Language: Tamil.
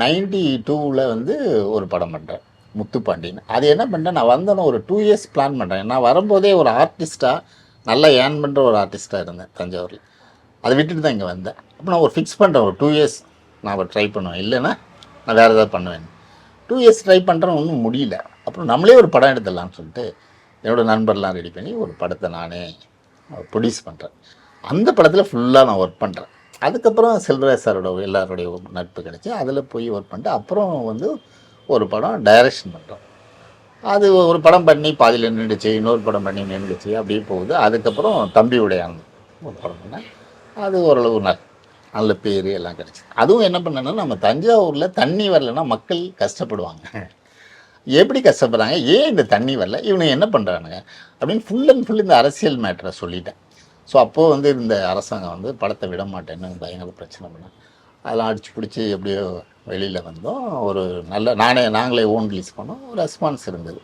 92ல் வந்து ஒரு படம் பண்ணுறேன், முத்துப்பாண்டின்னு. அது என்ன பண்ணுறேன், நான் வந்தோன்னே ஒரு 2 இயர்ஸ் பிளான் பண்ணுறேன். நான் வரும்போதே ஒரு ஆர்டிஸ்ட்டாக நல்லா ஏர்ன் பண்ணுற ஒரு ஆர்டிஸ்ட்டாக இருந்தேன் தஞ்சாவூரில். அதை விட்டுட்டு தான் இங்கே வந்தேன். அப்போ நான் ஒரு ஃபிக்ஸ் பண்ணுறேன், ஒரு 2 இயர்ஸ் நான் ட்ரை பண்ணுவேன், இல்லைன்னா நான் வேறு ஏதாவது பண்ணுவேன். 2 இயர்ஸ் ட்ரை பண்ணுறேன், ஒன்றும் முடியல. அப்புறம் நம்மளே ஒரு படம் எடுத்துடலான்னு சொல்லிட்டு என்னோடய நண்பர்லாம் ரெடி பண்ணி ஒரு படத்தை நானே ப்ரொடியூஸ் பண்ணுறேன். அந்த படத்தில் ஃபுல்லாக நான் ஒர்க் பண்ணுறேன். அதுக்கப்புறம் செல்வராஜ் சாரோட எல்லாருடைய நட்பு கிடச்சி அதில் போய் ஒர்க் பண்ணிட்டு அப்புறம் வந்து ஒரு படம் டைரக்ஷன் பண்ணுறோம். அது ஒரு படம் பண்ணி பாதியில் நின்றுச்சு, இன்னொரு படம் பண்ணி நின்றுச்சு, அப்படியே போகுது. அதுக்கப்புறம் தம்பி உடையான் ஒரு படம் பண்ணேன். அது ஓரளவு நல்ல பேர் எல்லாம் கிடச்சி. அதுவும் என்ன பண்ணேன்னா, நம்ம தஞ்சாவூரில் தண்ணி வரலைன்னா மக்கள் கஷ்டப்படுவாங்க. எப்படி கஷ்டப்படுறாங்க, ஏன் இந்த தண்ணி வரல, இவனுங்க என்ன பண்ணுறானுங்க அப்படின்னு ஃபுல் அண்ட் ஃபுல் இந்த அரசியல் மேட்டரை சொல்லிட்டேன். ஸோ அப்போது வந்து இந்த அரசாங்கம் வந்து படத்தை விட மாட்டேன்னு பயங்கர பிரச்சனை பண்ணேன். அதெல்லாம் அடித்து பிடிச்சி எப்படியோ வெளியில் வந்தோம். ஒரு நல்ல நாங்களே ஓன் ரிலீஸ் பண்ணோம். ஒரு ரெஸ்பான்ஸ் இருந்தது.